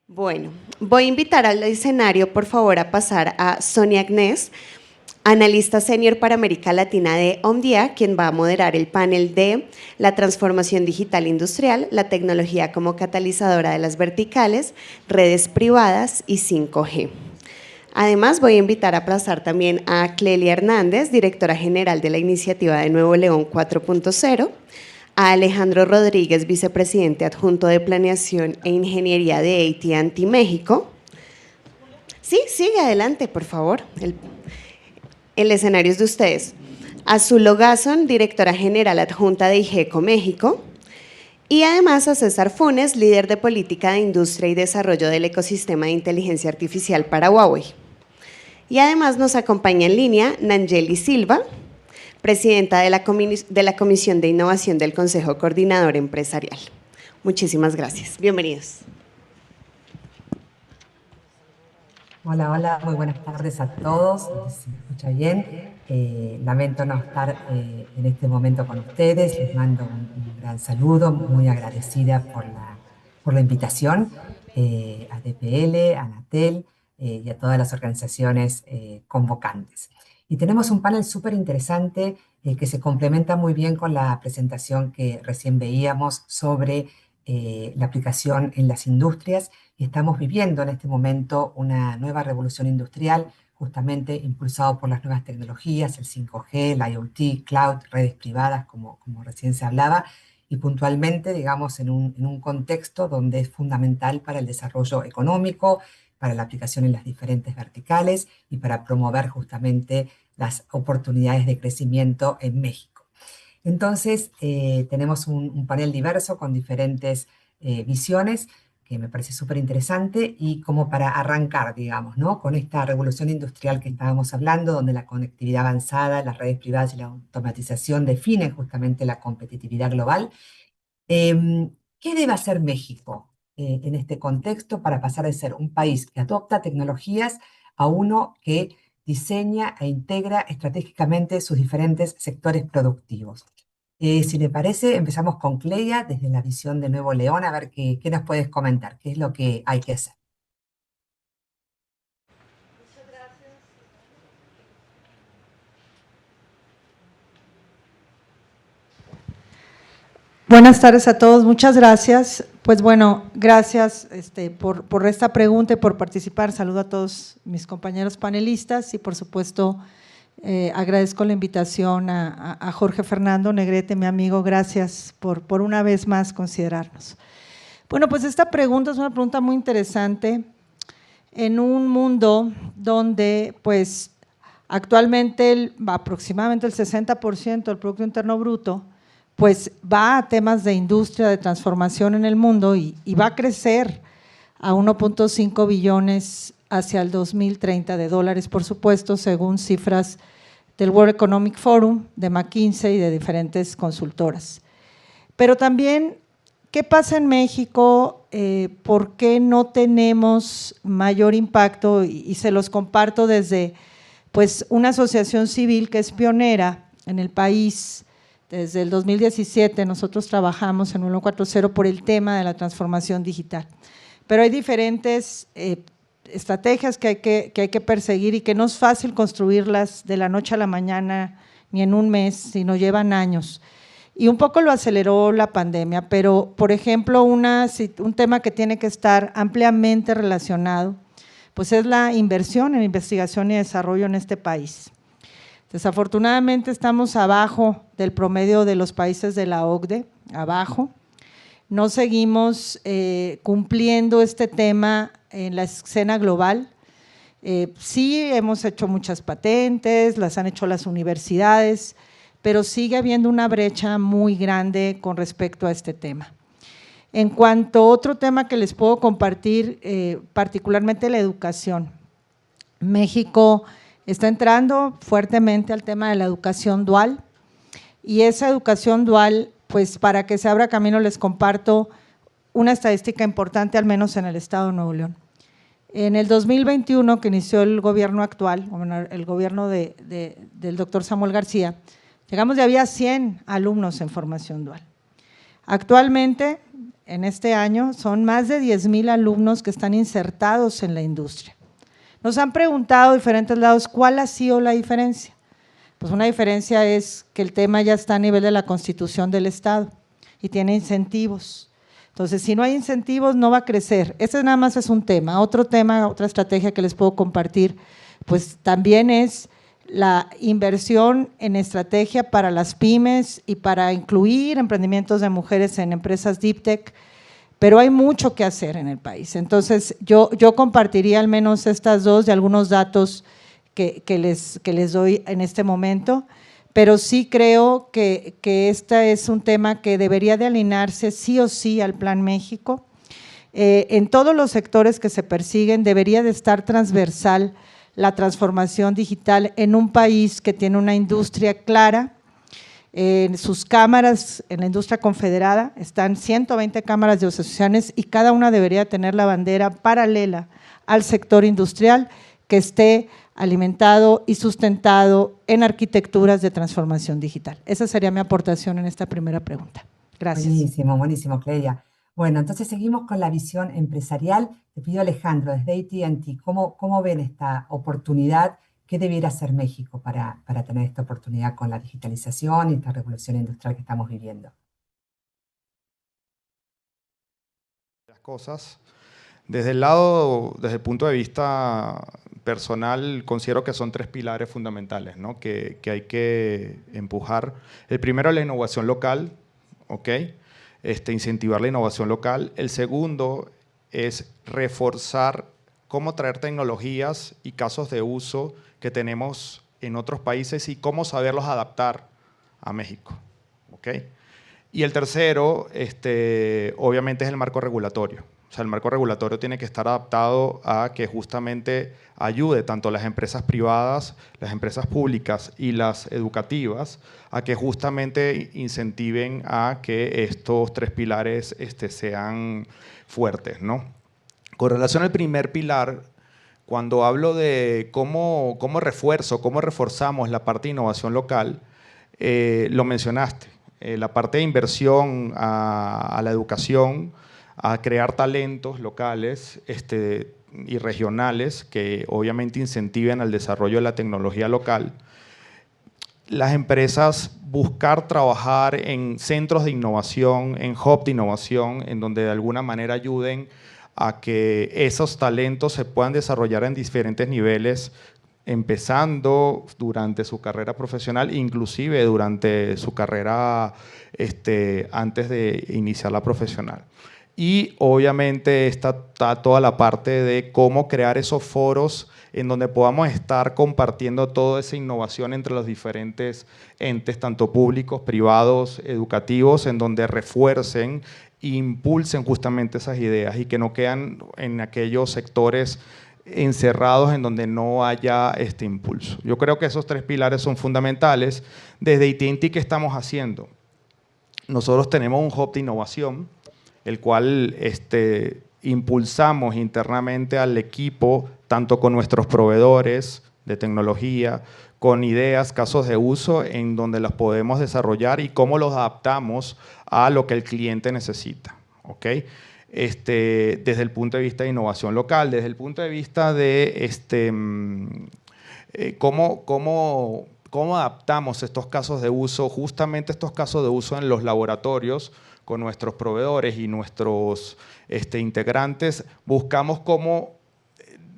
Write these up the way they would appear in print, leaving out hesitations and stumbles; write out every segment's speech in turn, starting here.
Bueno, voy a invitar al escenario, por favor, a pasar a Sonia Agnés, analista senior para América Latina de Omdia, quien va a moderar el panel de la transformación digital industrial, la tecnología como catalizadora de las verticales, redes privadas y 5G. Además, voy a invitar a pasar también a Clelia Hernández, directora general de la iniciativa de Nuevo León 4.0, a Alejandro Rodríguez, vicepresidente adjunto de Planeación e Ingeniería de AT&T México. Sí, sigue adelante, por favor. El escenario es de ustedes. A Zulo Gasson, directora general adjunta de IGECO México. Y además a César Funes, líder de política de industria y desarrollo del ecosistema de inteligencia artificial para Huawei. Y además nos acompaña en línea Nangeli Silva, presidenta de la Comisión de Innovación del Consejo Coordinador Empresarial. Muchísimas gracias. Bienvenidos. Hola, hola, muy buenas tardes a todos. ¿Se me escucha bien? Lamento no estar en este momento con ustedes. Les mando un gran saludo, muy agradecida por la invitación a DPL, a Anatel y a todas las organizaciones convocantes. Y tenemos un panel súper interesante que se complementa muy bien con la presentación que recién veíamos sobre la aplicación en las industrias. Estamos viviendo en este momento una nueva revolución industrial, justamente impulsado por las nuevas tecnologías, el 5G, el IoT, cloud, redes privadas, como recién se hablaba, y puntualmente, digamos, en un contexto donde es fundamental para el desarrollo económico, para la aplicación en las diferentes verticales y para promover justamente las oportunidades de crecimiento en México. Entonces, tenemos un panel diverso con diferentes visiones que me parece súper interesante y como para arrancar, digamos, ¿no? Con esta revolución industrial que estábamos hablando, donde la conectividad avanzada, las redes privadas y la automatización definen justamente la competitividad global. ¿Qué debe hacer México en este contexto para pasar de ser un país que adopta tecnologías a uno que diseña e integra estratégicamente sus diferentes sectores productivos? Si le parece, empezamos con Cleia desde la visión de Nuevo León, a ver qué nos puedes comentar, qué es lo que hay que hacer. Buenas tardes a todos, muchas gracias. Pues bueno, gracias por esta pregunta y por participar. Saludo a todos mis compañeros panelistas y por supuesto agradezco la invitación a Jorge Fernando Negrete, mi amigo, gracias por una vez más considerarnos. Bueno, pues esta pregunta es una pregunta muy interesante en un mundo donde pues actualmente aproximadamente el 60% del Producto Interno Bruto pues va a temas de industria, de transformación en el mundo y va a crecer a 1.5 billones hacia el 2030 de dólares, por supuesto, según cifras del World Economic Forum, de McKinsey y de diferentes consultoras. Pero también, ¿qué pasa en México? ¿Por qué no tenemos mayor impacto? Y se los comparto desde pues, una asociación civil que es pionera en el país. Desde el 2017 nosotros trabajamos en 1.4.0 por el tema de la transformación digital, pero hay diferentes estrategias que hay que perseguir y que no es fácil construirlas de la noche a la mañana ni en un mes, sino llevan años. Y un poco lo aceleró la pandemia, pero por ejemplo un tema que tiene que estar ampliamente relacionado pues es la inversión en investigación y desarrollo en este país. Desafortunadamente estamos abajo del promedio de los países de la OCDE, abajo. No seguimos cumpliendo este tema en la escena global. Sí hemos hecho muchas patentes, las han hecho las universidades, pero sigue habiendo una brecha muy grande con respecto a este tema. En cuanto a otro tema que les puedo compartir, particularmente la educación. México está entrando fuertemente al tema de la educación dual y esa educación dual, pues para que se abra camino les comparto una estadística importante, al menos en el estado de Nuevo León. En el 2021 que inició el gobierno actual, el gobierno del doctor Samuel García, llegamos y había 100 alumnos en formación dual. Actualmente en este año son más de 10,000 alumnos que están insertados en la industria. Nos han preguntado de diferentes lados cuál ha sido la diferencia. Pues una diferencia es que el tema ya está a nivel de la Constitución del Estado y tiene incentivos. Entonces, si no hay incentivos, no va a crecer. Ese nada más es un tema. Otro tema, otra estrategia que les puedo compartir, pues también es la inversión en estrategia para las pymes y para incluir emprendimientos de mujeres en empresas Deep Tech, pero hay mucho que hacer en el país. Entonces, yo compartiría al menos estas dos de algunos datos que les doy en este momento, pero sí creo que este es un tema que debería de alinearse sí o sí al Plan México. En todos los sectores que se persiguen debería de estar transversal la transformación digital en un país que tiene una industria clara. En sus cámaras, en la industria confederada, están 120 cámaras de asociaciones y cada una debería tener la bandera paralela al sector industrial que esté alimentado y sustentado en arquitecturas de transformación digital. Esa sería mi aportación en esta primera pregunta. Gracias. Buenísimo, buenísimo, Clelia. Bueno, entonces seguimos con la visión empresarial. Te pido, Alejandro, desde AT&T, ¿cómo ven esta oportunidad? ¿Qué debiera hacer México para tener esta oportunidad con la digitalización y esta revolución industrial que estamos viviendo? Las cosas. Desde el punto de vista personal, considero que son 3 pilares fundamentales, ¿no? que hay que empujar. El primero es la innovación local, ¿ok? Incentivar la innovación local. El segundo es reforzar cómo traer tecnologías y casos de uso que tenemos en otros países y cómo saberlos adaptar a México, ¿ok? Y el tercero, obviamente, es el marco regulatorio. O sea, el marco regulatorio tiene que estar adaptado a que justamente ayude tanto a las empresas privadas, las empresas públicas y las educativas a que justamente incentiven a que estos 3 pilares sean fuertes, ¿no? Con relación al primer pilar, cuando hablo de cómo reforzamos la parte de innovación local, lo mencionaste, la parte de inversión a la educación, a crear talentos locales y regionales que obviamente incentiven al desarrollo de la tecnología local. Las empresas buscar trabajar en centros de innovación, en hub de innovación, en donde de alguna manera ayuden a que esos talentos se puedan desarrollar en diferentes niveles, empezando durante su carrera profesional, inclusive durante su carrera antes de iniciar la profesional. Y obviamente está toda la parte de cómo crear esos foros en donde podamos estar compartiendo toda esa innovación entre los diferentes entes, tanto públicos, privados, educativos, en donde refuercen e impulsen justamente esas ideas y que no quedan en aquellos sectores encerrados en donde no haya este impulso. Yo creo que esos 3 pilares son fundamentales. Desde AT&T, ¿qué estamos haciendo? Nosotros tenemos un hub de innovación, el cual impulsamos internamente al equipo, tanto con nuestros proveedores de tecnología, con ideas, casos de uso, en donde las podemos desarrollar y cómo los adaptamos a lo que el cliente necesita, ¿ok? Desde el punto de vista de innovación local, desde el punto de vista de cómo adaptamos estos casos de uso, justamente estos casos de uso en los laboratorios, con nuestros proveedores y nuestros integrantes, buscamos cómo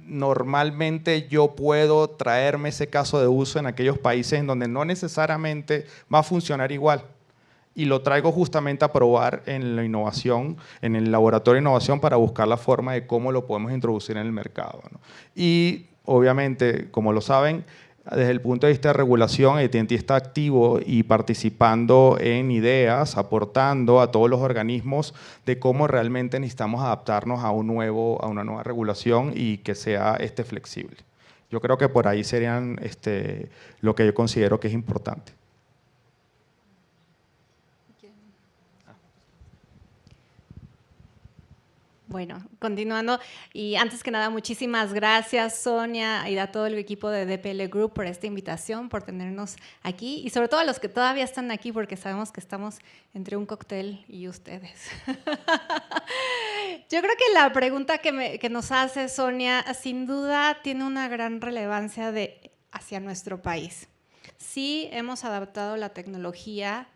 normalmente yo puedo traerme ese caso de uso en aquellos países en donde no necesariamente va a funcionar igual. Y lo traigo justamente a probar en la innovación, en el laboratorio de innovación, para buscar la forma de cómo lo podemos introducir en el mercado, ¿no? Y obviamente, como lo saben, desde el punto de vista de regulación, AT&T está activo y participando en ideas, aportando a todos los organismos de cómo realmente necesitamos adaptarnos a una nueva regulación y que sea flexible. Yo creo que por ahí serían lo que yo considero que es importante. Bueno, continuando, y antes que nada, muchísimas gracias, Sonia, y a todo el equipo de DPL Group por esta invitación, por tenernos aquí, y sobre todo a los que todavía están aquí, porque sabemos que estamos entre un cóctel y ustedes. Yo creo que la pregunta que nos hace Sonia, sin duda, tiene una gran relevancia hacia nuestro país. Sí, hemos adaptado la tecnología,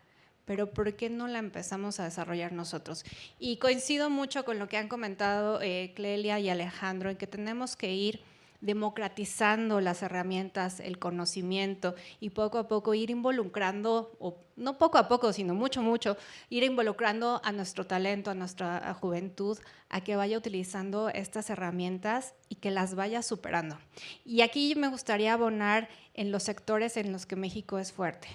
pero ¿por qué no la empezamos a desarrollar nosotros? Y coincido mucho con lo que han comentado Clelia y Alejandro, en que tenemos que ir democratizando las herramientas, el conocimiento y poco a poco ir involucrando, o no poco a poco, sino mucho, ir involucrando a nuestro talento, a nuestra juventud, a que vaya utilizando estas herramientas y que las vaya superando. Y aquí me gustaría abonar en los sectores en los que México es fuerte.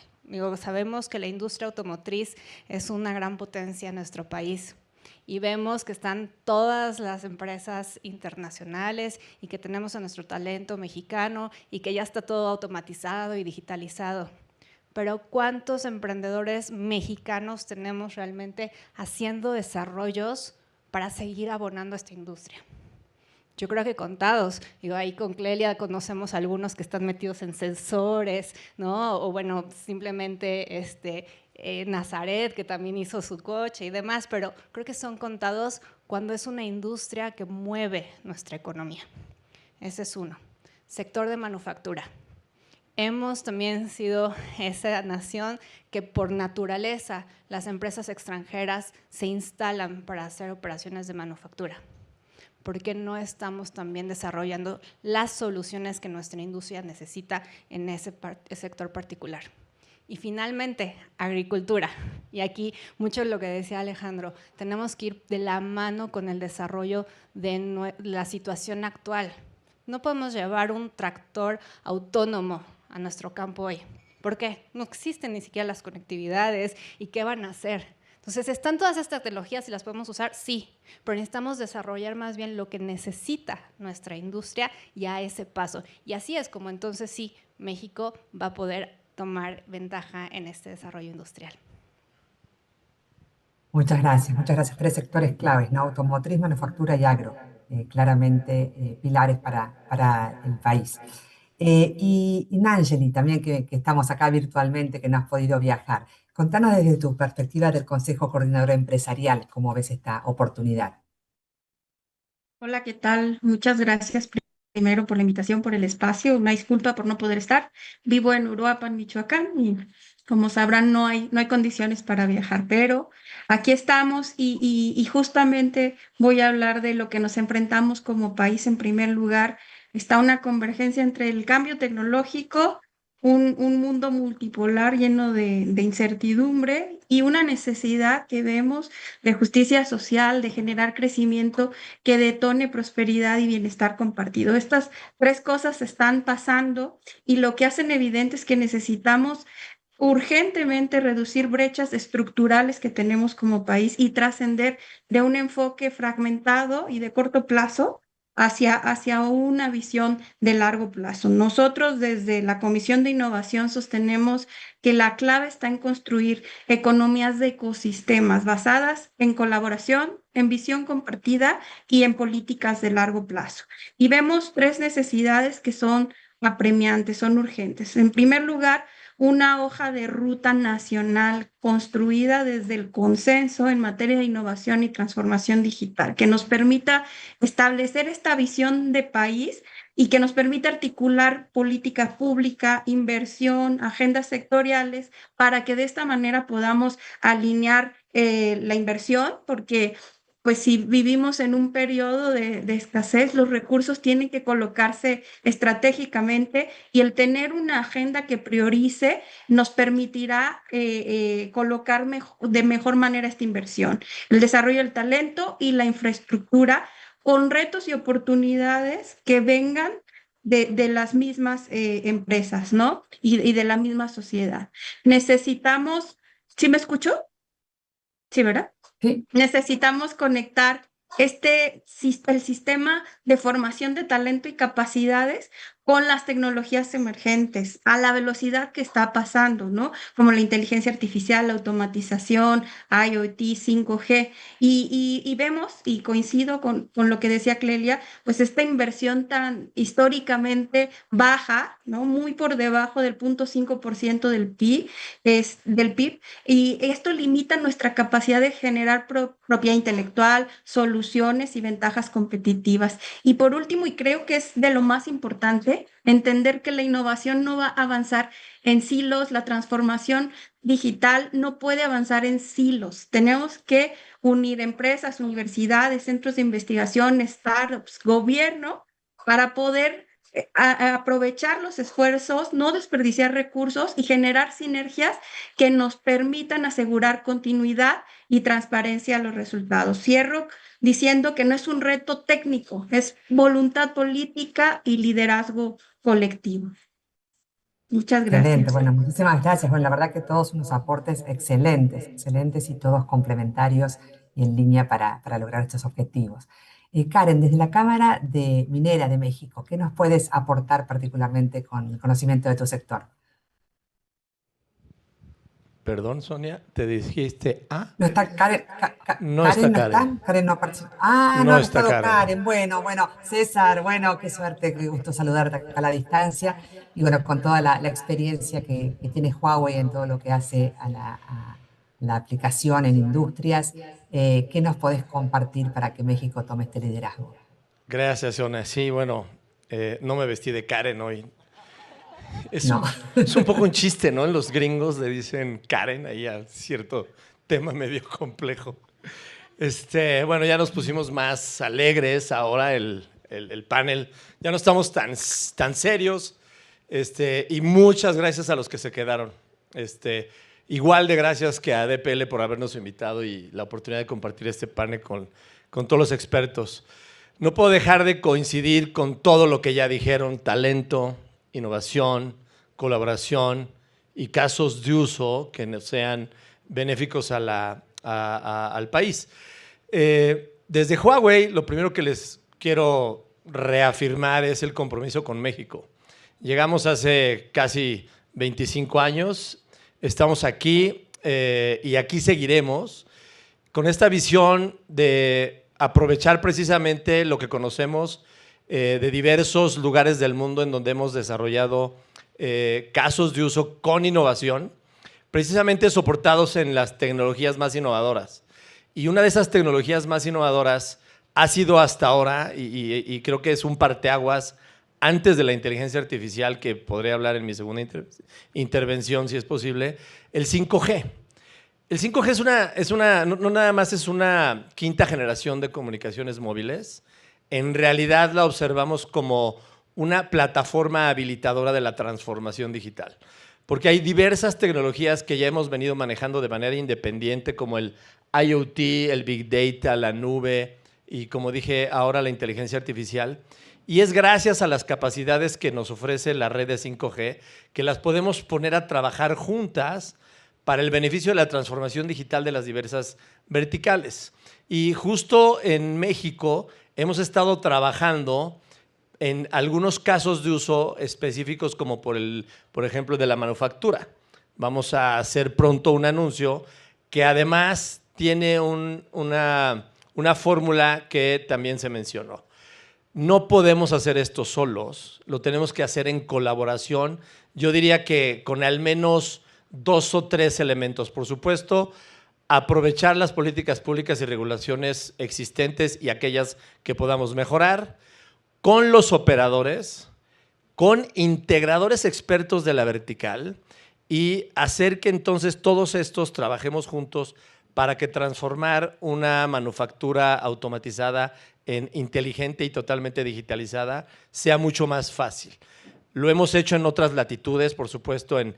Sabemos que la industria automotriz es una gran potencia en nuestro país y vemos que están todas las empresas internacionales y que tenemos a nuestro talento mexicano y que ya está todo automatizado y digitalizado. Pero ¿cuántos emprendedores mexicanos tenemos realmente haciendo desarrollos para seguir abonando a esta industria? Yo creo que contados. Ahí con Clelia conocemos algunos que están metidos en sensores, ¿no? O bueno, simplemente Nazaret, que también hizo su coche y demás, pero creo que son contados cuando es una industria que mueve nuestra economía. Ese es uno. Sector de manufactura. Hemos también sido esa nación que por naturaleza las empresas extranjeras se instalan para hacer operaciones de manufactura. ¿Por qué no estamos también desarrollando las soluciones que nuestra industria necesita en ese sector particular? Y finalmente, agricultura. Y aquí mucho de lo que decía Alejandro, tenemos que ir de la mano con el desarrollo de la situación actual. No podemos llevar un tractor autónomo a nuestro campo hoy. ¿Por qué? No existen ni siquiera las conectividades. ¿Y qué van a hacer? Entonces, ¿están todas estas tecnologías y las podemos usar? Sí, pero necesitamos desarrollar más bien lo que necesita nuestra industria y a ese paso. Y así es como entonces sí, México va a poder tomar ventaja en este desarrollo industrial. Muchas gracias. Tres sectores claves, ¿no? Automotriz, manufactura y agro, claramente pilares para el país. Y Nángeli, también que estamos acá virtualmente, que no has podido viajar. Contanos desde tu perspectiva del Consejo Coordinador Empresarial, cómo ves esta oportunidad. Hola, ¿qué tal? Muchas gracias primero por la invitación, por el espacio. Una disculpa por no poder estar. Vivo en Uruapan, Michoacán, y como sabrán, no hay condiciones para viajar, pero aquí estamos y justamente voy a hablar de lo que nos enfrentamos como país. En primer lugar, está una convergencia entre el cambio tecnológico, un mundo multipolar lleno de incertidumbre y una necesidad que vemos de justicia social, de generar crecimiento que detone prosperidad y bienestar compartido. Estas tres cosas están pasando y lo que hacen evidente es que necesitamos urgentemente reducir brechas estructurales que tenemos como país y trascender de un enfoque fragmentado y de corto plazo hacia una visión de largo plazo. Nosotros desde la Comisión de Innovación sostenemos que la clave está en construir economías de ecosistemas basadas en colaboración, en visión compartida y en políticas de largo plazo. Y vemos tres necesidades que son apremiantes, son urgentes. En primer lugar, una hoja de ruta nacional construida desde el consenso en materia de innovación y transformación digital, que nos permita establecer esta visión de país y que nos permita articular política pública, inversión, agendas sectoriales, para que de esta manera podamos alinear la inversión, porque pues si vivimos en un periodo de escasez, los recursos tienen que colocarse estratégicamente y el tener una agenda que priorice nos permitirá colocar de mejor manera esta inversión. El desarrollo del talento y la infraestructura con retos y oportunidades que vengan de las mismas empresas, ¿no? Y de la misma sociedad. Necesitamos, ¿sí me escucho? Sí, ¿verdad? Sí. Necesitamos conectar el sistema de formación de talento y capacidades con las tecnologías emergentes, a la velocidad que está pasando, ¿no? Como la inteligencia artificial, la automatización, IoT, 5G. Y vemos, y coincido con lo que decía Clelia, pues esta inversión tan históricamente baja, ¿no? Muy por debajo del 0.5% del PIB, del PIB, y esto limita nuestra capacidad de generar propiedad intelectual, soluciones y ventajas competitivas. Y por último, y creo que es de lo más importante, entender que la innovación no va a avanzar en silos, la transformación digital no puede avanzar en silos. Tenemos que unir empresas, universidades, centros de investigación, startups, gobierno, para poder aprovechar los esfuerzos, no desperdiciar recursos y generar sinergias que nos permitan asegurar continuidad y transparencia a los resultados. Cierro diciendo que no es un reto técnico, es voluntad política y liderazgo colectivo. Muchas Excelente, gracias. bueno, muchísimas gracias. Bueno, la verdad que todos unos aportes excelentes, excelentes y todos complementarios y en línea para lograr estos objetivos. Karen, desde la Cámara de Minera de México, ¿qué nos puedes aportar particularmente con el conocimiento de tu sector? Perdón, Sonia, ¿te dijiste A? No está Karen, No Karen está no está, Karen. Karen no participa. Ah, no No ha está estado Karen. Karen. Bueno, César, bueno, qué suerte, qué gusto saludarte acá a la distancia. Y bueno, con toda la experiencia que tiene Huawei en todo lo que hace a la aplicación en industrias, ¿qué nos podés compartir para que México tome este liderazgo? Gracias, Sonia. Sí, bueno, no me vestí de Karen hoy. No. Es un poco un chiste, ¿no? Los gringos le dicen Karen ahí a cierto tema medio complejo. Bueno, ya nos pusimos más alegres ahora el panel. Ya no estamos tan serios. Y muchas gracias a los que se quedaron. Igual de gracias que a DPL por habernos invitado y la oportunidad de compartir este panel con todos los expertos. No puedo dejar de coincidir con todo lo que ya dijeron: talento, innovación, colaboración y casos de uso que nos sean benéficos al país. Desde Huawei, lo primero que les quiero reafirmar es el compromiso con México. Llegamos hace casi 25 años, estamos aquí y aquí seguiremos con esta visión de aprovechar precisamente lo que conocemos de diversos lugares del mundo en donde hemos desarrollado casos de uso con innovación, precisamente soportados en las tecnologías más innovadoras. Y una de esas tecnologías más innovadoras ha sido hasta ahora, y creo que es un parteaguas antes de la inteligencia artificial, que podré hablar en mi segunda intervención, si es posible, el 5G. El 5G no nada más es una quinta generación de comunicaciones móviles. En realidad la observamos como una plataforma habilitadora de la transformación digital, porque hay diversas tecnologías que ya hemos venido manejando de manera independiente, como el IoT, el Big Data, la nube y, como dije, ahora la inteligencia artificial. Y es gracias a las capacidades que nos ofrece la red de 5G que las podemos poner a trabajar juntas para el beneficio de la transformación digital de las diversas verticales. Y justo en México hemos estado trabajando en algunos casos de uso específicos, como por ejemplo de la manufactura. Vamos a hacer pronto un anuncio que además tiene una fórmula que también se mencionó. No podemos hacer esto solos, lo tenemos que hacer en colaboración. Yo diría que con al menos 2 o 3 elementos. Por supuesto, aprovechar las políticas públicas y regulaciones existentes y aquellas que podamos mejorar, con los operadores, con integradores expertos de la vertical, y hacer que entonces todos estos trabajemos juntos para que transformar una manufactura automatizada en inteligente y totalmente digitalizada sea mucho más fácil. Lo hemos hecho en otras latitudes, por supuesto en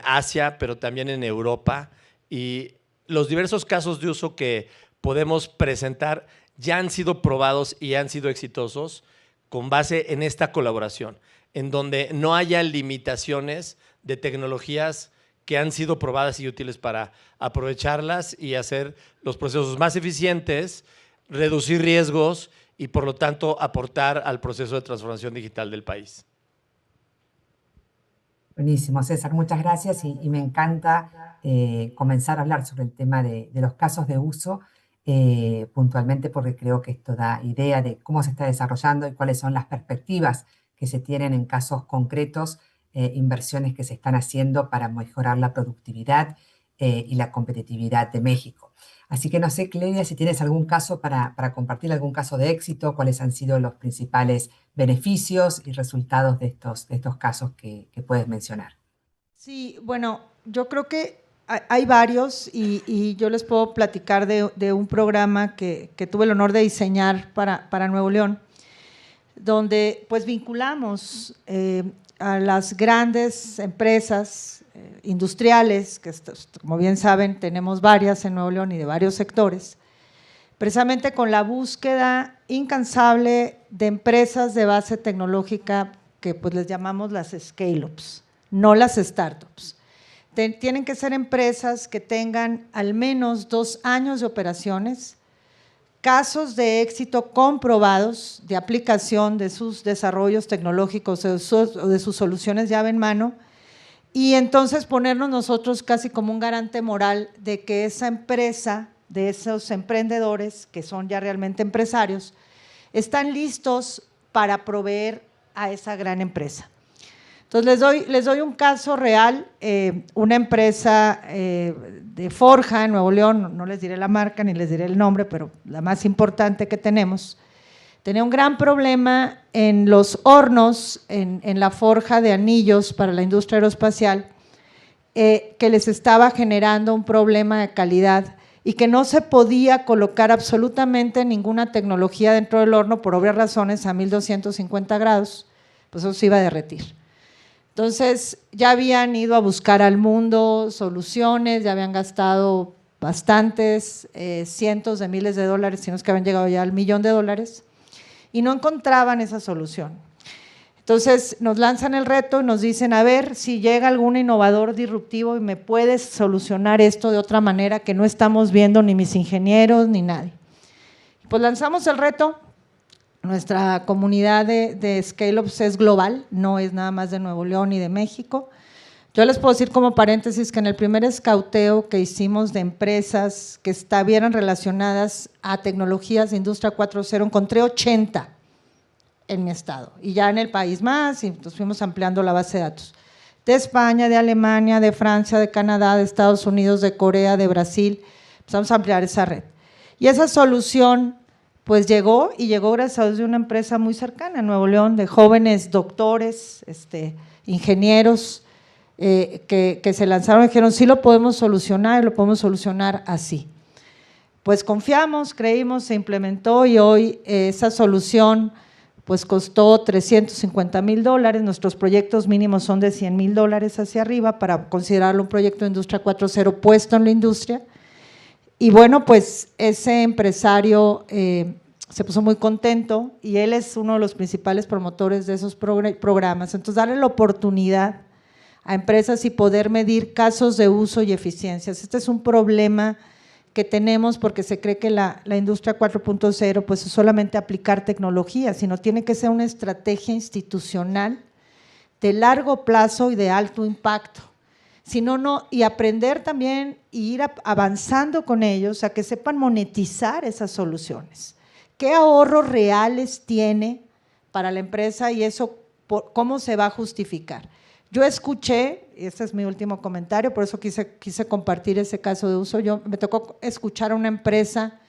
Asia, pero también en Europa, y los diversos casos de uso que podemos presentar ya han sido probados y han sido exitosos con base en esta colaboración, en donde no haya limitaciones de tecnologías que han sido probadas y útiles para aprovecharlas y hacer los procesos más eficientes, reducir riesgos y por lo tanto aportar al proceso de transformación digital del país. Buenísimo, César, muchas gracias y me encanta comenzar a hablar sobre el tema de los casos de uso puntualmente porque creo que esto da idea de cómo se está desarrollando y cuáles son las perspectivas que se tienen en casos concretos, inversiones que se están haciendo para mejorar la productividad y la competitividad de México. Así que no sé, Clelia, si tienes algún caso para compartir, algún caso de éxito, cuáles han sido los principales beneficios y resultados de estos casos que puedes mencionar. Sí, bueno, yo creo que hay varios y yo les puedo platicar de un programa que tuve el honor de diseñar para Nuevo León, donde pues vinculamos a las grandes empresas industriales, que como bien saben tenemos varias en Nuevo León y de varios sectores, precisamente con la búsqueda incansable de empresas de base tecnológica que pues les llamamos las scale-ups, no las startups. Tienen que ser empresas que tengan al menos 2 años de operaciones, casos de éxito comprobados de aplicación de sus desarrollos tecnológicos o de sus soluciones llave en mano, y entonces ponernos nosotros casi como un garante moral de que esa empresa, de esos emprendedores que son ya realmente empresarios, están listos para proveer a esa gran empresa. Entonces les doy un caso real, una empresa de forja en Nuevo León, no les diré la marca ni les diré el nombre, pero la más importante que tenemos, tenía un gran problema en los hornos, en la forja de anillos para la industria aeroespacial, que les estaba generando un problema de calidad y que no se podía colocar absolutamente ninguna tecnología dentro del horno por obvias razones a 1250 grados, pues eso se iba a derretir. Entonces ya habían ido a buscar al mundo soluciones, ya habían gastado bastantes, cientos de miles de dólares, si no es que habían llegado ya al $1.000.000, y no encontraban esa solución. Entonces nos lanzan el reto y nos dicen, a ver si llega algún innovador disruptivo y me puedes solucionar esto de otra manera que no estamos viendo ni mis ingenieros ni nadie. Pues lanzamos el reto. Nuestra comunidad de Scale-Ups es global, no es nada más de Nuevo León ni de México. Yo les puedo decir como paréntesis que en el primer escauteo que hicimos de empresas que estuvieran relacionadas a tecnologías de Industria 4.0, encontré 80 en mi estado y ya en el país más, y entonces fuimos ampliando la base de datos. De España, de Alemania, de Francia, de Canadá, de Estados Unidos, de Corea, de Brasil, empezamos a ampliar esa red. Y esa solución pues llegó gracias a Dios de una empresa muy cercana a Nuevo León, de jóvenes doctores, ingenieros, que se lanzaron y dijeron, sí lo podemos solucionar y lo podemos solucionar así. Pues confiamos, creímos, se implementó y hoy esa solución pues costó $350,000, nuestros proyectos mínimos son de $100,000 hacia arriba para considerarlo un proyecto de Industria 4.0 puesto en la industria. Y bueno, pues ese empresario se puso muy contento y él es uno de los principales promotores de esos programas. Entonces, darle la oportunidad a empresas y poder medir casos de uso y eficiencias. Este es un problema que tenemos porque se cree que la industria 4.0 pues es solamente aplicar tecnología, sino tiene que ser una estrategia institucional de largo plazo y de alto impacto. Y aprender también e ir avanzando con ellos a que sepan monetizar esas soluciones. ¿Qué ahorros reales tiene para la empresa y eso cómo se va a justificar? Yo escuché, este es mi último comentario, por eso quise compartir ese caso de uso, me tocó escuchar a una empresa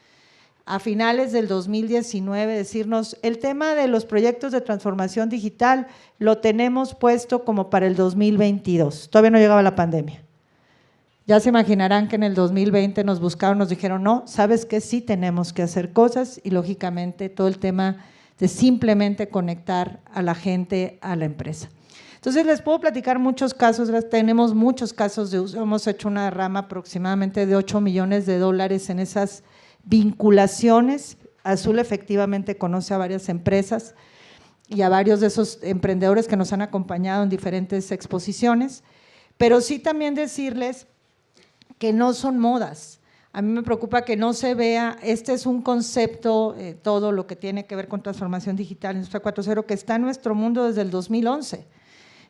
a finales del 2019 decirnos, el tema de los proyectos de transformación digital lo tenemos puesto como para el 2022, todavía no llegaba la pandemia. Ya se imaginarán que en el 2020 nos buscaron, nos dijeron, no, ¿sabes qué? Sí tenemos que hacer cosas y lógicamente todo el tema de simplemente conectar a la gente a la empresa. Entonces les puedo platicar muchos casos, tenemos muchos casos de uso, hemos hecho una derrama aproximadamente de $8 millones en esas vinculaciones. Azul efectivamente conoce a varias empresas y a varios de esos emprendedores que nos han acompañado en diferentes exposiciones, pero sí también decirles que no son modas. A mí me preocupa que no se vea, este es un concepto, todo lo que tiene que ver con transformación digital, Industria 4.0, que está en nuestro mundo desde el 2011.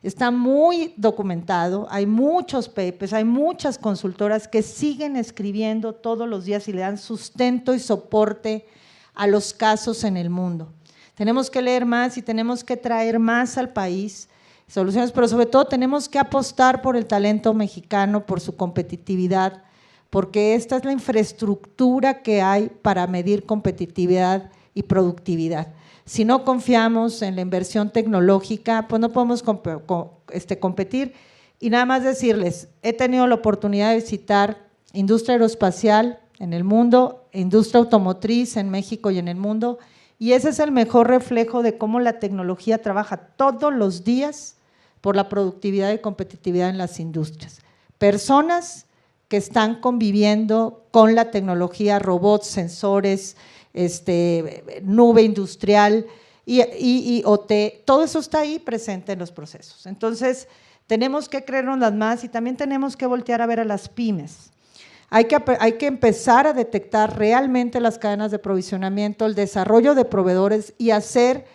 Está muy documentado, hay muchos papers, hay muchas consultoras que siguen escribiendo todos los días y le dan sustento y soporte a los casos en el mundo. Tenemos que leer más y tenemos que traer más al país soluciones, pero sobre todo tenemos que apostar por el talento mexicano, por su competitividad, porque esta es la infraestructura que hay para medir competitividad y productividad. Si no confiamos en la inversión tecnológica, pues no podemos competir. Y nada más decirles, he tenido la oportunidad de visitar industria aeroespacial en el mundo, industria automotriz en México y en el mundo, y ese es el mejor reflejo de cómo la tecnología trabaja todos los días por la productividad y competitividad en las industrias. Personas que están conviviendo con la tecnología, robots, sensores, nube industrial y OT, todo eso está ahí presente en los procesos. Entonces, tenemos que creernos más y también tenemos que voltear a ver a las pymes. Hay que empezar a detectar realmente las cadenas de provisionamiento, el desarrollo de proveedores y hacer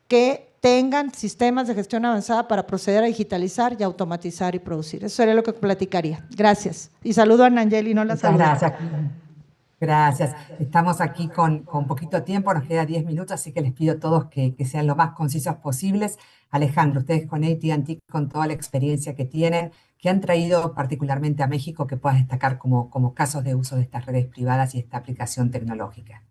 que tengan sistemas de gestión avanzada para proceder a digitalizar y automatizar y producir. Eso sería lo que platicaría. Gracias. Y saludo a Nayeli, no la saludo. Muchas gracias. Gracias. Estamos aquí con poquito tiempo, nos queda 10 minutos, así que les pido a todos que sean lo más concisos posibles. Alejandro, ustedes con AT&T, con toda la experiencia que tienen, que han traído particularmente a México, que puedas destacar como casos de uso de estas redes privadas y esta aplicación tecnológica.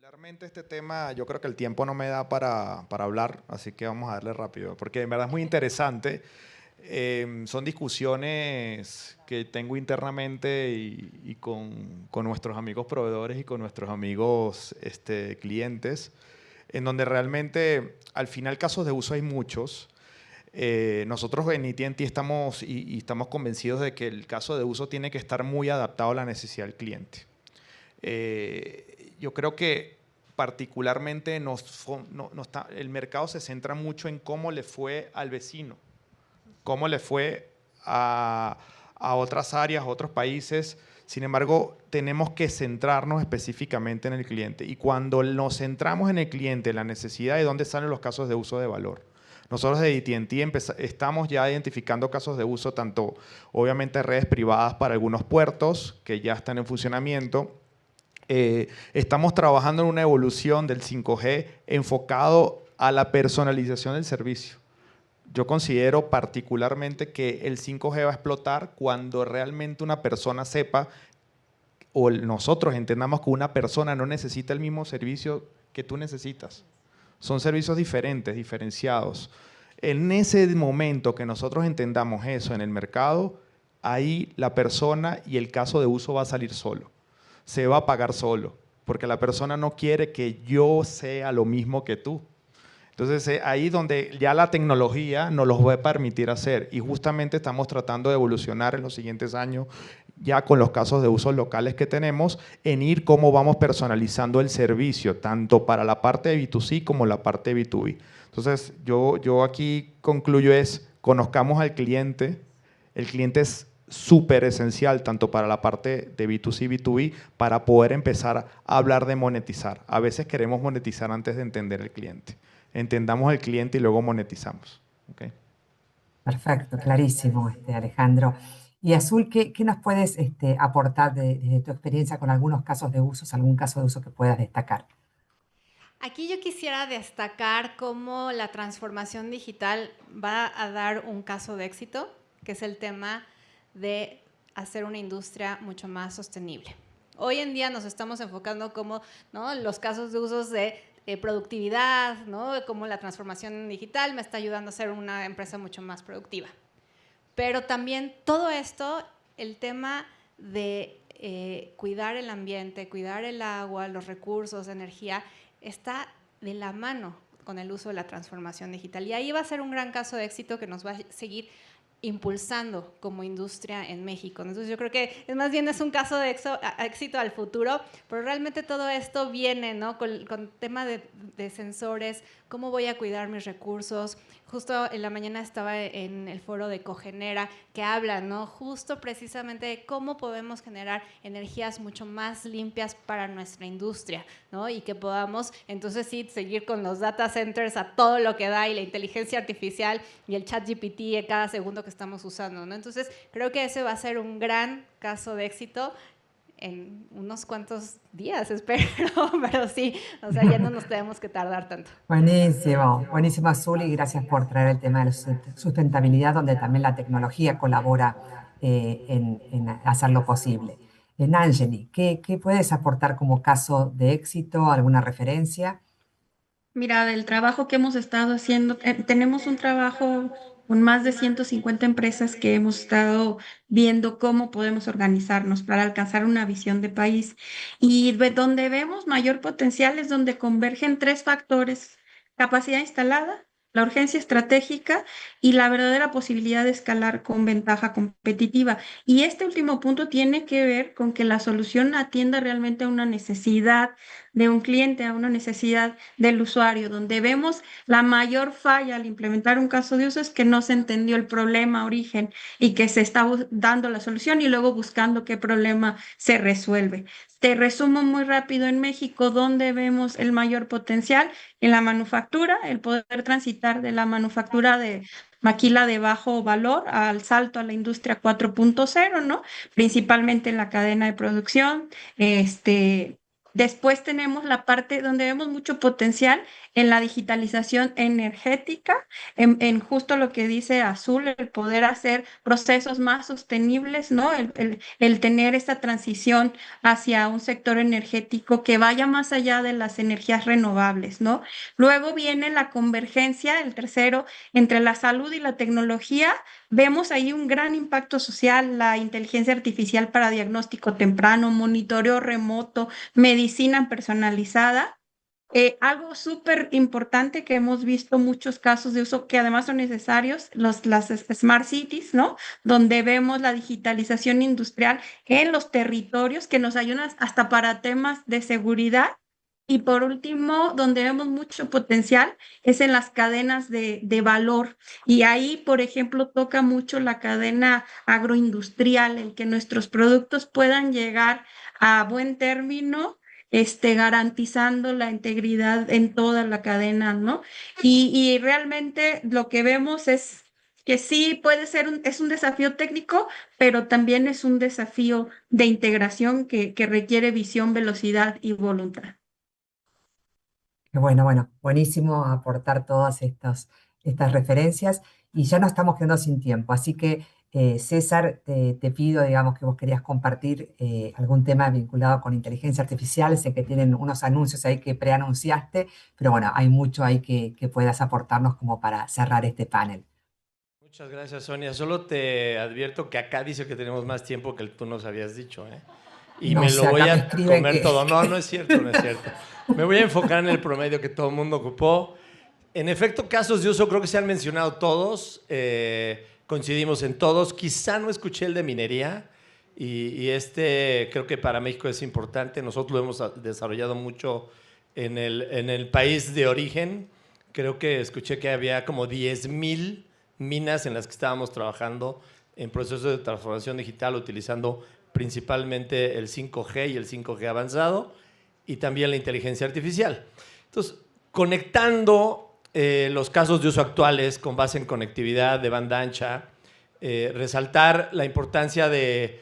Particularmente este tema, yo creo que el tiempo no me da para hablar, así que vamos a darle rápido, porque en verdad es muy interesante. Son discusiones que tengo internamente y con nuestros amigos proveedores y con nuestros amigos clientes, en donde realmente al final casos de uso hay muchos. Nosotros en AT&T estamos convencidos de que el caso de uso tiene que estar muy adaptado a la necesidad del cliente. Yo creo que particularmente el mercado se centra mucho en cómo le fue al vecino, cómo le fue a otras áreas, a otros países. Sin embargo, tenemos que centrarnos específicamente en el cliente. Y cuando nos centramos en el cliente, la necesidad de dónde salen los casos de uso de valor. Nosotros de AT&T estamos ya identificando casos de uso, tanto obviamente redes privadas para algunos puertos que ya están en funcionamiento. Estamos trabajando en una evolución del 5G enfocado a la personalización del servicio. Yo considero particularmente que el 5G va a explotar cuando realmente una persona sepa o nosotros entendamos que una persona no necesita el mismo servicio que tú necesitas. Son servicios diferentes, diferenciados. En ese momento que nosotros entendamos eso en el mercado, ahí la persona y el caso de uso va a salir solo. Se va a pagar solo, porque la persona no quiere que yo sea lo mismo que tú. Entonces, ahí donde ya la tecnología nos los va a permitir hacer y justamente estamos tratando de evolucionar en los siguientes años ya con los casos de usos locales que tenemos en ir cómo vamos personalizando el servicio, tanto para la parte de B2C como la parte de B2B. Entonces, yo aquí concluyo conozcamos al cliente. El cliente es súper esencial tanto para la parte de B2C y B2B para poder empezar a hablar de monetizar. A veces queremos monetizar antes de entender el cliente. Entendamos el cliente y luego monetizamos. ¿Okay? Perfecto, clarísimo, Alejandro. Y Azul, ¿qué nos puedes aportar desde tu experiencia con algunos casos de usos, algún caso de uso que puedas destacar? Aquí yo quisiera destacar cómo la transformación digital va a dar un caso de éxito, que es el tema de hacer una industria mucho más sostenible. Hoy en día nos estamos enfocando como, ¿no?, los casos de usos de productividad, ¿no?, cómo la transformación digital me está ayudando a ser una empresa mucho más productiva. Pero también todo esto, el tema de cuidar el ambiente, cuidar el agua, los recursos, energía, está de la mano con el uso de la transformación digital. Y ahí va a ser un gran caso de éxito que nos va a seguir impulsando como industria en México. Entonces yo creo que más bien es un caso de éxito al futuro, pero realmente todo esto viene, ¿no? con tema de sensores, cómo voy a cuidar mis recursos. Justo en la mañana estaba en el foro de Cogenera que hablan, ¿no? Justo precisamente de cómo podemos generar energías mucho más limpias para nuestra industria, ¿no? Y que podamos entonces sí seguir con los data centers a todo lo que da y la inteligencia artificial y el chat GPT cada segundo que estamos usando, ¿no? Entonces creo que ese va a ser un gran caso de éxito en unos cuantos días, espero, pero sí, o sea, ya no nos tenemos que tardar tanto. Buenísimo, buenísimo, Zuli, gracias por traer el tema de la sustentabilidad, donde también la tecnología colabora en hacerlo posible. En Angeli, ¿qué puedes aportar como caso de éxito? ¿Alguna referencia? Mira, del trabajo que hemos estado haciendo, tenemos un trabajo con más de 150 empresas que hemos estado viendo cómo podemos organizarnos para alcanzar una visión de país. Y donde vemos mayor potencial es donde convergen tres factores: capacidad instalada, la urgencia estratégica y la verdadera posibilidad de escalar con ventaja competitiva. Y este último punto tiene que ver con que la solución atienda realmente a una necesidad de un cliente, a una necesidad del usuario. Donde vemos la mayor falla al implementar un caso de uso es que no se entendió el problema origen y que se está dando la solución y luego buscando qué problema se resuelve. Te resumo muy rápido en México, donde vemos el mayor potencial en la manufactura, el poder transitar de la manufactura de maquila de bajo valor al salto a la industria 4.0, ¿no? Principalmente en la cadena de producción. Después tenemos la parte donde vemos mucho potencial en la digitalización energética, en justo lo que dice Azul, el poder hacer procesos más sostenibles, ¿no? El tener esta transición hacia un sector energético que vaya más allá de las energías renovables, ¿no? Luego viene la convergencia, el tercero, entre la salud y la tecnología. Vemos ahí un gran impacto social, la inteligencia artificial para diagnóstico temprano, monitoreo remoto, medicina personalizada. Algo súper importante que hemos visto muchos casos de uso que además son necesarios, las Smart Cities, ¿no? Donde vemos la digitalización industrial en los territorios que nos ayudan hasta para temas de seguridad. Y por último, donde vemos mucho potencial es en las cadenas de valor. Y ahí, por ejemplo, toca mucho la cadena agroindustrial, el que nuestros productos puedan llegar a buen término, garantizando la integridad en toda la cadena, ¿no? Y realmente lo que vemos es que sí puede ser es un desafío técnico, pero también es un desafío de integración que requiere visión, velocidad y voluntad. Bueno, buenísimo aportar todas estas referencias y ya nos estamos quedando sin tiempo, así que César, te pido, digamos, que vos querías compartir algún tema vinculado con inteligencia artificial. Sé que tienen unos anuncios ahí que preanunciaste, pero bueno, hay mucho ahí que puedas aportarnos como para cerrar este panel. Muchas gracias, Sonia. Solo te advierto que acá dice que tenemos más tiempo que tú nos habías dicho, ¿eh? Y no me sé, lo voy acá me a escriben comer que... todo. No, no es cierto, no es cierto. Me voy a enfocar en el promedio que todo el mundo ocupó. En efecto, casos de uso creo que se han mencionado todos. Coincidimos en todos. Quizá no escuché el de minería y creo que para México es importante. Nosotros lo hemos desarrollado mucho en el país de origen. Creo que escuché que había como 10,000 minas en las que estábamos trabajando en procesos de transformación digital utilizando principalmente el 5G y el 5G avanzado y también la inteligencia artificial. Entonces, conectando los casos de uso actuales con base en conectividad de banda ancha, resaltar la importancia de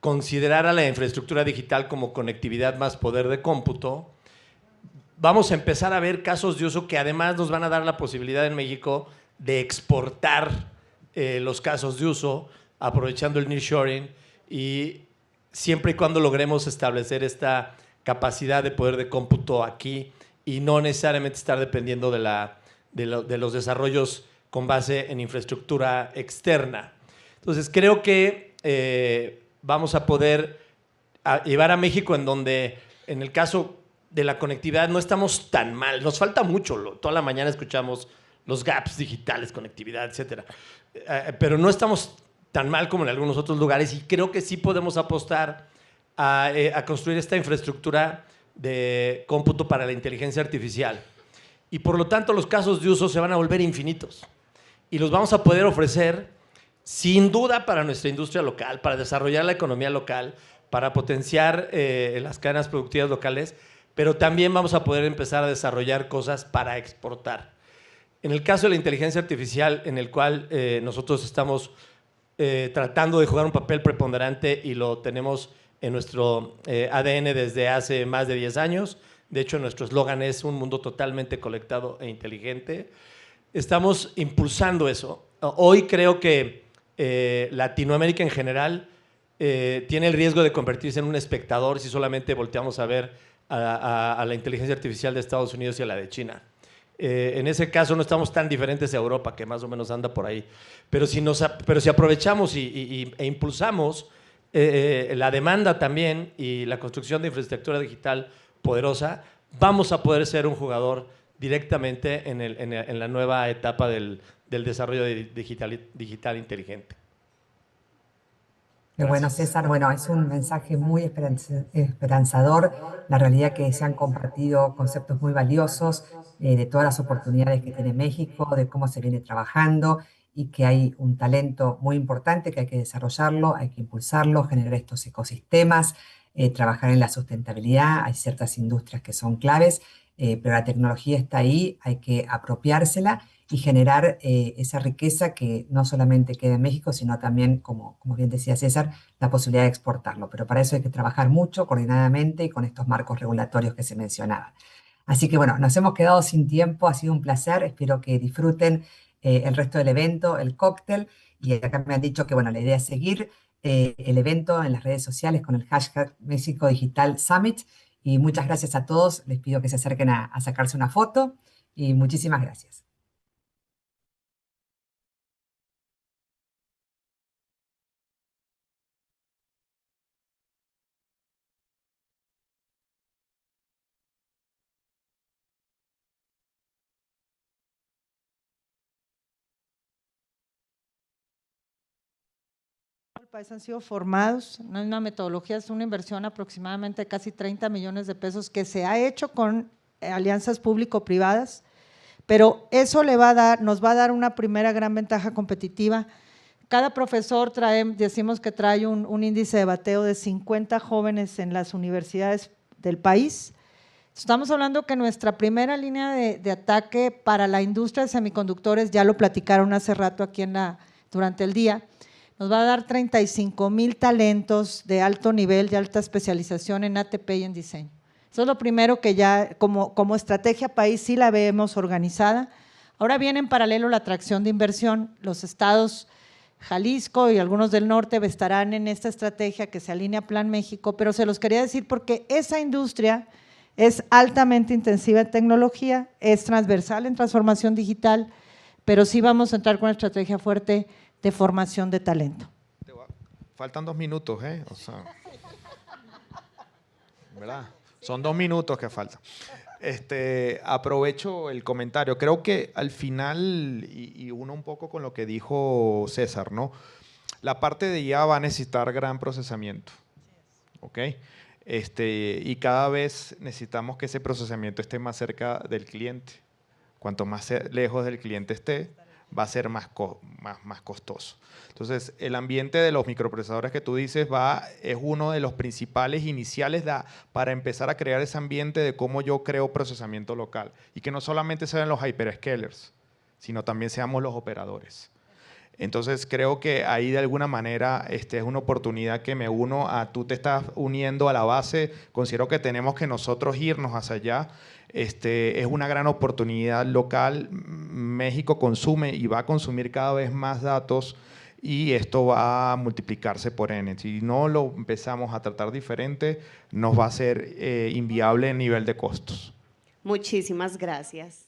considerar a la infraestructura digital como conectividad más poder de cómputo. Vamos a empezar a ver casos de uso que además nos van a dar la posibilidad en México de exportar los casos de uso, aprovechando el nearshoring y siempre y cuando logremos establecer esta capacidad de poder de cómputo aquí y no necesariamente estar dependiendo de los desarrollos con base en infraestructura externa. Entonces, creo que vamos a poder llevar a México en donde, en el caso de la conectividad, no estamos tan mal. Nos falta mucho. Toda la mañana escuchamos los gaps digitales, conectividad, etcétera. Pero no estamos tan mal como en algunos otros lugares y creo que sí podemos apostar a construir esta infraestructura de cómputo para la inteligencia artificial. Y por lo tanto los casos de uso se van a volver infinitos y los vamos a poder ofrecer sin duda para nuestra industria local, para desarrollar la economía local, para potenciar las cadenas productivas locales, pero también vamos a poder empezar a desarrollar cosas para exportar. En el caso de la inteligencia artificial, en el cual nosotros estamos tratando de jugar un papel preponderante y lo tenemos en nuestro ADN desde hace más de 10 años. De hecho, nuestro eslogan es un mundo totalmente conectado e inteligente. Estamos impulsando eso. Hoy creo que Latinoamérica en general tiene el riesgo de convertirse en un espectador si solamente volteamos a ver a la inteligencia artificial de Estados Unidos y a la de China. En ese caso no estamos tan diferentes a Europa, que más o menos anda por ahí. Pero si aprovechamos e impulsamos la demanda también y la construcción de infraestructura digital poderosa, vamos a poder ser un jugador directamente en la nueva etapa del desarrollo digital inteligente. Qué bueno, César. Bueno, es un mensaje muy esperanzador. La realidad que se han compartido conceptos muy valiosos de todas las oportunidades que tiene México, de cómo se viene trabajando y que hay un talento muy importante que hay que desarrollarlo, hay que impulsarlo, generar estos ecosistemas, trabajar en la sustentabilidad. Hay ciertas industrias que son claves, pero la tecnología está ahí, hay que apropiársela y generar esa riqueza que no solamente quede en México, sino también, como bien decía César, la posibilidad de exportarlo. Pero para eso hay que trabajar mucho, coordinadamente y con estos marcos regulatorios que se mencionaban. Así que bueno, nos hemos quedado sin tiempo, ha sido un placer, espero que disfruten el resto del evento, el cóctel, y acá me han dicho que bueno, la idea es seguir el evento en las redes sociales con el hashtag México Digital Summit, y muchas gracias a todos, les pido que se acerquen a sacarse una foto, y muchísimas gracias. El país han sido formados, no es una metodología, es una inversión aproximadamente de casi 30 millones de pesos que se ha hecho con alianzas público-privadas, pero eso nos va a dar una primera gran ventaja competitiva. Cada profesor decimos que trae un índice de bateo de 50 jóvenes en las universidades del país. Estamos hablando que nuestra primera línea de ataque para la industria de semiconductores, ya lo platicaron hace rato aquí durante el día, nos va a dar 35,000 talentos de alto nivel, de alta especialización en ATP y en diseño. Eso es lo primero que ya como estrategia país sí la vemos organizada. Ahora viene en paralelo la atracción de inversión. Los estados Jalisco y algunos del norte estarán en esta estrategia que se alinea a Plan México, pero se los quería decir porque esa industria es altamente intensiva en tecnología, es transversal en transformación digital, pero sí vamos a entrar con una estrategia fuerte de formación de talento. Faltan 2 minutos, o sea, ¿verdad? Son 2 minutos que faltan. Aprovecho el comentario. Creo que al final, y uno un poco con lo que dijo César, ¿no? La parte de IA va a necesitar gran procesamiento, ¿ok? Y cada vez necesitamos que ese procesamiento esté más cerca del cliente. Cuanto más lejos del cliente esté, va a ser más costoso. Entonces, el ambiente de los microprocesadores que tú dices es uno de los principales iniciales para empezar a crear ese ambiente de cómo yo creo procesamiento local. Y que no solamente sean los hyperscalers, sino también seamos los operadores. Entonces, creo que ahí de alguna manera es una oportunidad que me uno tú te estás uniendo a la base. Considero que tenemos que nosotros irnos hacia allá. Es una gran oportunidad local. México consume y va a consumir cada vez más datos y esto va a multiplicarse por N. Si no lo empezamos a tratar diferente, nos va a ser inviable en nivel de costos. Muchísimas gracias.